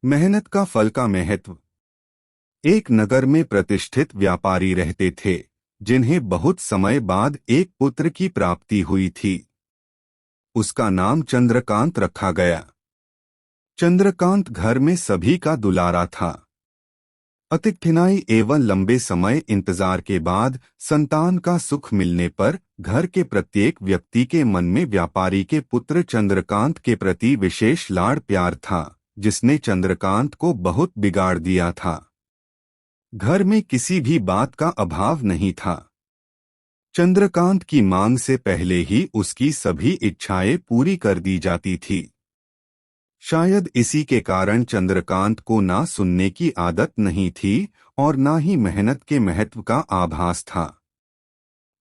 मेहनत का फल का महत्व। एक नगर में प्रतिष्ठित व्यापारी रहते थे जिन्हें बहुत समय बाद एक पुत्र की प्राप्ति हुई थी। उसका नाम चंद्रकांत रखा गया। चंद्रकांत घर में सभी का दुलारा था। अति कठिनाई एवं लंबे समय इंतजार के बाद संतान का सुख मिलने पर घर के प्रत्येक व्यक्ति के मन में व्यापारी के पुत्र चंद्रकांत के प्रति विशेष लाड़ प्यार था, जिसने चंद्रकांत को बहुत बिगाड़ दिया था। घर में किसी भी बात का अभाव नहीं था। चंद्रकांत की मांग से पहले ही उसकी सभी इच्छाएं पूरी कर दी जाती थी। शायद इसी के कारण चंद्रकांत को ना सुनने की आदत नहीं थी और ना ही मेहनत के महत्व का आभास था।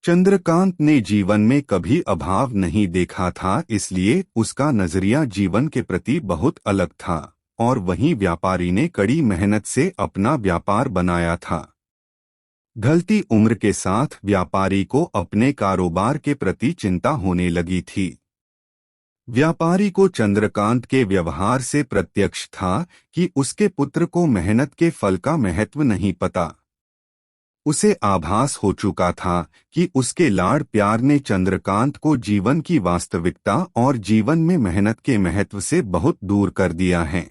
चंद्रकांत ने जीवन में कभी अभाव नहीं देखा था, इसलिए उसका नजरिया जीवन के प्रति बहुत अलग था। और वहीं व्यापारी ने कड़ी मेहनत से अपना व्यापार बनाया था। ढलती उम्र के साथ व्यापारी को अपने कारोबार के प्रति चिंता होने लगी थी। व्यापारी को चंद्रकांत के व्यवहार से प्रत्यक्ष था कि उसके पुत्र को मेहनत के फल का महत्व नहीं पता। उसे आभास हो चुका था कि उसके लाड़ प्यार ने चंद्रकांत को जीवन की वास्तविकता और जीवन में मेहनत के महत्व से बहुत दूर कर दिया है।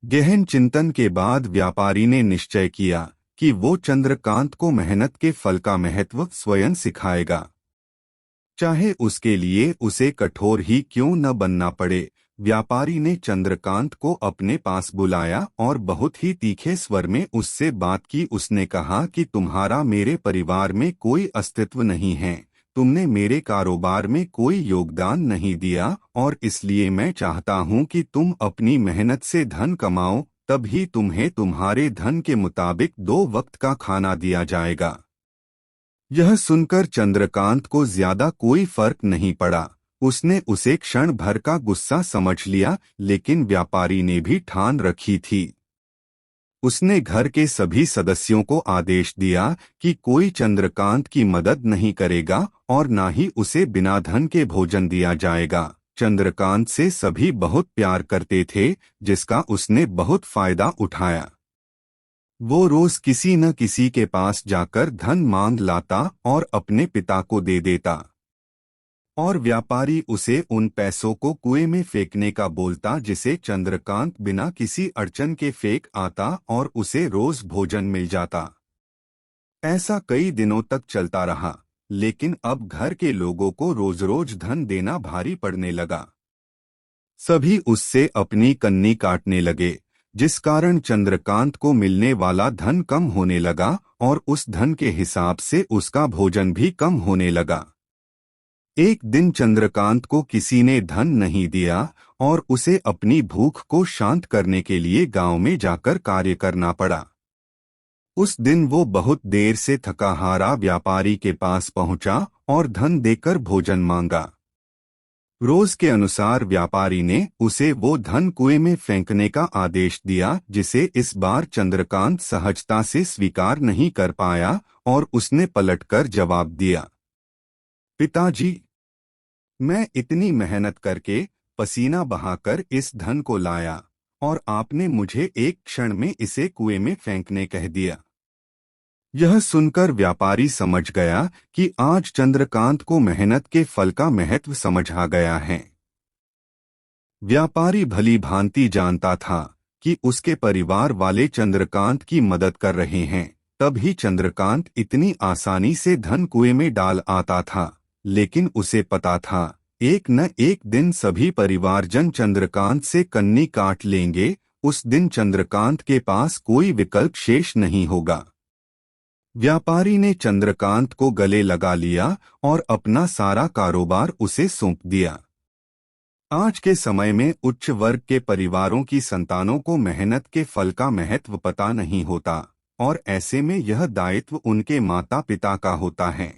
गहन चिंतन के बाद व्यापारी ने निश्चय किया कि वो चंद्रकांत को मेहनत के फल का महत्व स्वयं सिखाएगा, चाहे उसके लिए उसे कठोर ही क्यों न बनना पड़े। व्यापारी ने चंद्रकांत को अपने पास बुलाया और बहुत ही तीखे स्वर में उससे बात की। उसने कहा कि तुम्हारा मेरे परिवार में कोई अस्तित्व नहीं है, तुमने मेरे कारोबार में कोई योगदान नहीं दिया और इसलिए मैं चाहता हूं कि तुम अपनी मेहनत से धन कमाओ, तभी तुम्हें तुम्हारे धन के मुताबिक 2 वक्त का खाना दिया जाएगा। यह सुनकर चंद्रकांत को ज्यादा कोई फर्क नहीं पड़ा। उसने उसे क्षण भर का गुस्सा समझ लिया, लेकिन व्यापारी ने भी ठान रखी थी। उसने घर के सभी सदस्यों को आदेश दिया कि कोई चंद्रकांत की मदद नहीं करेगा और ना ही उसे बिना धन के भोजन दिया जाएगा। चंद्रकांत से सभी बहुत प्यार करते थे, जिसका उसने बहुत फायदा उठाया। वो रोज किसी न किसी के पास जाकर धन मांग लाता और अपने पिता को दे देता, और व्यापारी उसे उन पैसों को कुएं में फेंकने का बोलता, जिसे चंद्रकांत बिना किसी अड़चन के फेंक आता और उसे रोज भोजन मिल जाता। ऐसा कई दिनों तक चलता रहा, लेकिन अब घर के लोगों को रोज रोज धन देना भारी पड़ने लगा। सभी उससे अपनी कन्नी काटने लगे, जिस कारण चंद्रकांत को मिलने वाला धन कम होने लगा और उस धन के हिसाब से उसका भोजन भी कम होने लगा। एक दिन चंद्रकांत को किसी ने धन नहीं दिया और उसे अपनी भूख को शांत करने के लिए गांव में जाकर कार्य करना पड़ा। उस दिन वो बहुत देर से थका हारा व्यापारी के पास पहुंचा और धन देकर भोजन मांगा। रोज के अनुसार व्यापारी ने उसे वो धन कुएं में फेंकने का आदेश दिया, जिसे इस बार चंद्रकांत सहजता से स्वीकार नहीं कर पाया और उसने पलटकर जवाब दिया, पिताजी, मैं इतनी मेहनत करके पसीना बहाकर इस धन को लाया और आपने मुझे एक क्षण में इसे कुएं में फेंकने कह दिया। यह सुनकर व्यापारी समझ गया कि आज चंद्रकांत को मेहनत के फल का महत्व समझ आ गया है। व्यापारी भली भांति जानता था कि उसके परिवार वाले चंद्रकांत की मदद कर रहे हैं, तभी चंद्रकांत इतनी आसानी से धन कुएं में डाल आता था। लेकिन उसे पता था एक न एक दिन सभी परिवारजन चंद्रकांत से कन्नी काट लेंगे। उस दिन चंद्रकांत के पास कोई विकल्प शेष नहीं होगा। व्यापारी ने चंद्रकांत को गले लगा लिया और अपना सारा कारोबार उसे सौंप दिया। आज के समय में उच्च वर्ग के परिवारों की संतानों को मेहनत के फल का महत्व पता नहीं होता और ऐसे में यह दायित्व उनके माता पिता का होता है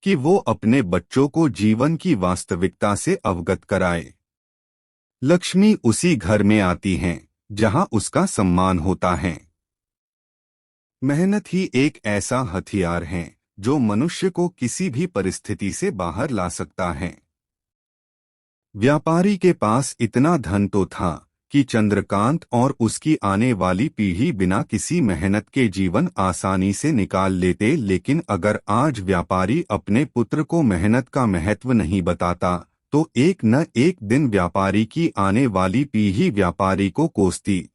कि वो अपने बच्चों को जीवन की वास्तविकता से अवगत कराए। लक्ष्मी उसी घर में आती हैं जहां उसका सम्मान होता है। मेहनत ही एक ऐसा हथियार है जो मनुष्य को किसी भी परिस्थिति से बाहर ला सकता है। व्यापारी के पास इतना धन तो था कि चंद्रकांत और उसकी आने वाली पीढ़ी बिना किसी मेहनत के जीवन आसानी से निकाल लेते, लेकिन अगर आज व्यापारी अपने पुत्र को मेहनत का महत्व नहीं बताता तो एक न एक दिन व्यापारी की आने वाली पीढ़ी व्यापारी को कोसती।